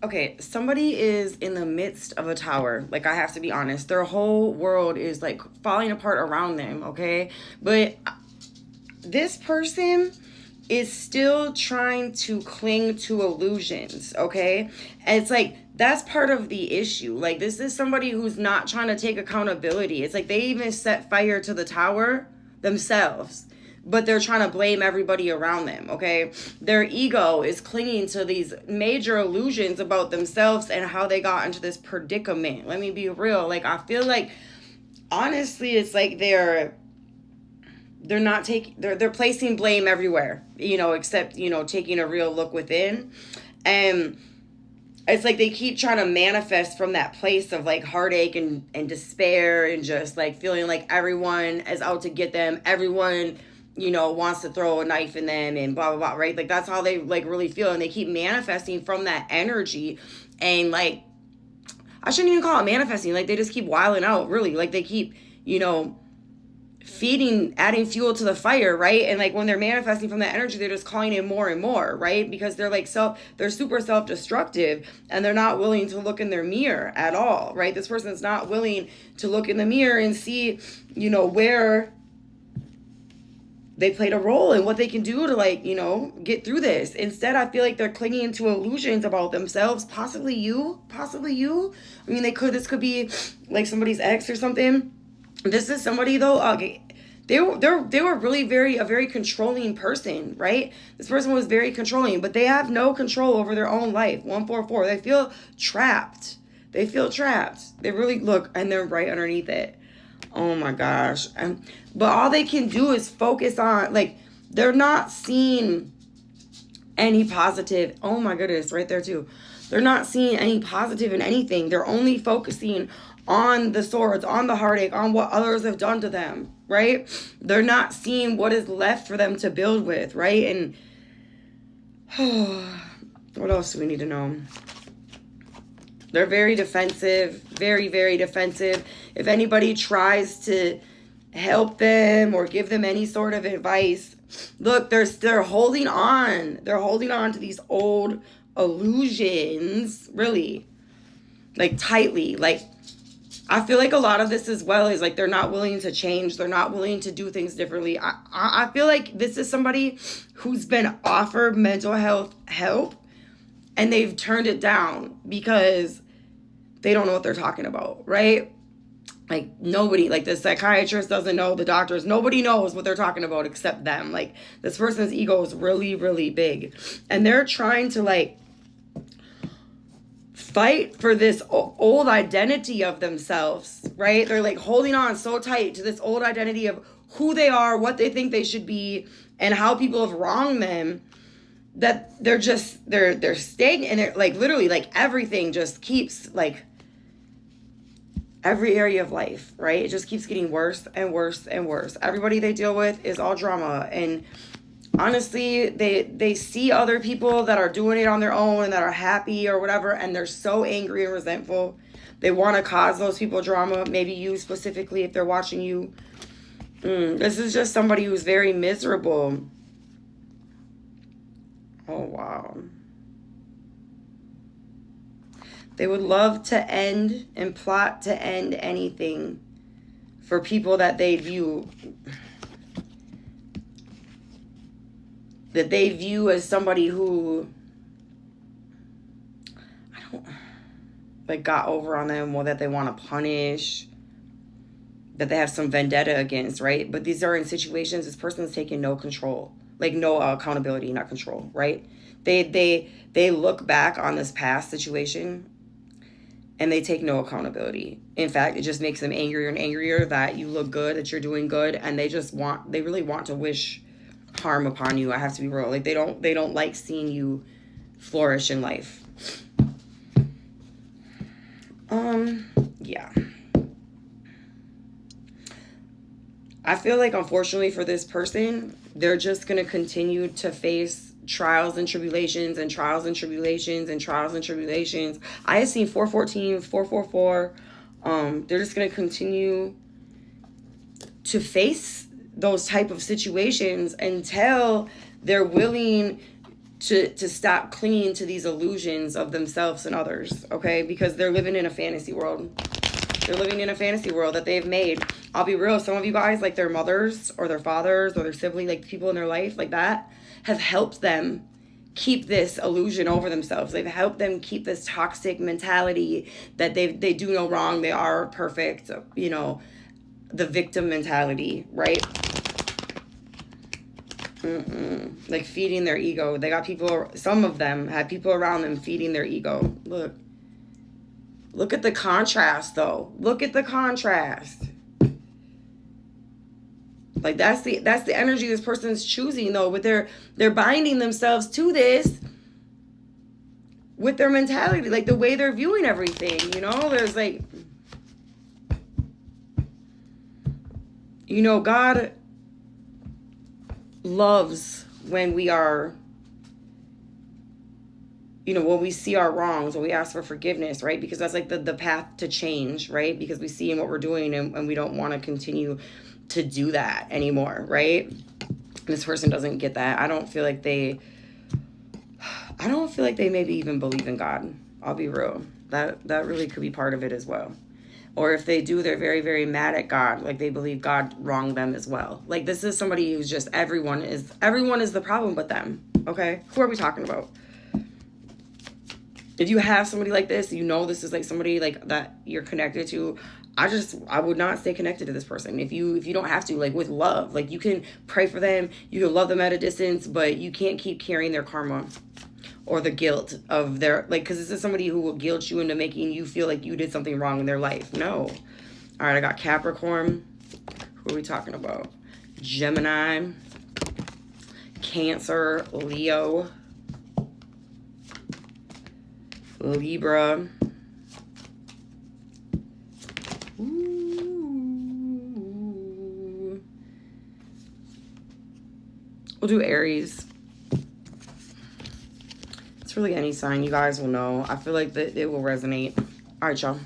Okay, somebody is in the midst of a tower. Like, I have to be honest. Their whole world is like falling apart around them, okay? But this person is still trying to cling to illusions, okay? And it's like that's part of the issue. Like, this is somebody who's not trying to take accountability. It's like they even set fire to the tower themselves, but they're trying to blame everybody around them, okay? Their ego is clinging to these major illusions about themselves and how they got into this predicament. Let me be real. Like, I feel like honestly it's like they're not taking they're placing blame everywhere, except, taking a real look within. And it's like they keep trying to manifest from that place of like heartache and despair, and just like feeling like everyone is out to get them, everyone wants to throw a knife in them and blah blah blah, right? Like that's how they like really feel, and they keep manifesting from that energy. And like, I shouldn't even call it manifesting, like they just keep wilding out, really. Like they keep feeding, adding fuel to the fire, right? And like when they're manifesting from that energy, they're just calling in more and more, right? Because they're like they're super self-destructive, and they're not willing to look in their mirror at all, right? This person's not willing to look in the mirror and see, where they played a role and what they can do to like, get through this. Instead, I feel like they're clinging to illusions about themselves. Possibly you. I mean, this could be like somebody's ex or something. This is somebody though. They were really a very controlling person, right? This person was very controlling, but they have no control over their own life. 144. They feel trapped. They really look, and they're right underneath it. Oh my gosh. But all they can do is focus on, like, they're not seeing any positive. Oh my goodness, right there too. They're not seeing any positive in anything. They're only focusing on the swords, on the heartache, on what others have done to them, right? They're not seeing what is left for them to build with, right? And what else do we need to know? They're very defensive, very, very defensive. If anybody tries to help them or give them any sort of advice, look, they're holding on. They're holding on to these old illusions, really, like tightly. Like, I feel like a lot of this as well is like they're not willing to change. They're not willing to do things differently. I feel like this is somebody who's been offered mental health help, and they've turned it down because they don't know what they're talking about, right? Like nobody, like the psychiatrist doesn't know, the doctors, nobody knows what they're talking about except them. Like this person's ego is really, really big, and they're trying to like fight for this old identity of themselves, right? They're like holding on so tight to this old identity of who they are, what they think they should be, and how people have wronged them, that they're staying, and they're like literally like everything just keeps like every area of life, right? It just keeps getting worse and worse and worse. Everybody they deal with is all drama, and honestly, they see other people that are doing it on their own and that are happy or whatever, and they're so angry and resentful. They want to cause those people drama, maybe you specifically if they're watching you. This is just somebody who's very miserable. Oh, wow. They would love to end and plot to end anything for people that they view as somebody who like got over on them, or that they want to punish, that they have some vendetta against, right? But these are in situations this person's taking no control, like no accountability, not control, right? They look back on this past situation and they take no accountability. In fact, it just makes them angrier and angrier that you look good, that you're doing good, and they really want to wish harm upon you. I have to be real. Like they don't like seeing you flourish in life. Yeah. I feel like unfortunately for this person, they're just going to continue to face trials and tribulations and trials and tribulations and trials and tribulations. I have seen 414, 444. They're just going to continue to face those type of situations until they're willing to stop clinging to these illusions of themselves and others, okay? Because they're living in a fantasy world. They're living in a fantasy world that they've made. I'll be real, some of you guys, like their mothers or their fathers or their sibling, like people in their life like that, have helped them keep this illusion over themselves. They've helped them keep this toxic mentality that they do no wrong, they are perfect, you know, the victim mentality, right? Like feeding their ego. They got people, some of them had people around them feeding their ego. Look at the contrast though. Look at the contrast. Like that's the energy this person's choosing though, but they're binding themselves to this with their mentality, like the way they're viewing everything, you know? There's like, you know, God loves when we are, you know, when we see our wrongs, when we ask for forgiveness, right? Because that's like the path to change, right? Because we see in what we're doing and we don't want to continue to do that anymore, right? And this person doesn't get that. I don't feel like they maybe even believe in God. I'll be real. That really could be part of it as well. Or if they do, they're very, very mad at God. Like they believe God wronged them as well. Like this is somebody who's just, everyone is the problem but them. Okay? Who are we talking about? If you have somebody like this, you know this is like somebody like that you're connected to. I would not stay connected to this person. If you don't have to, like with love, like you can pray for them, you can love them at a distance, but you can't keep carrying their karma or the guilt of their, like, because this is somebody who will guilt you into making you feel like you did something wrong in their life. No. All right, I got Capricorn. Who are we talking about? Gemini, Cancer, Leo, Libra. Ooh. We'll do Aries. It's really any sign. You guys will know. I feel like that it will resonate. All right, y'all.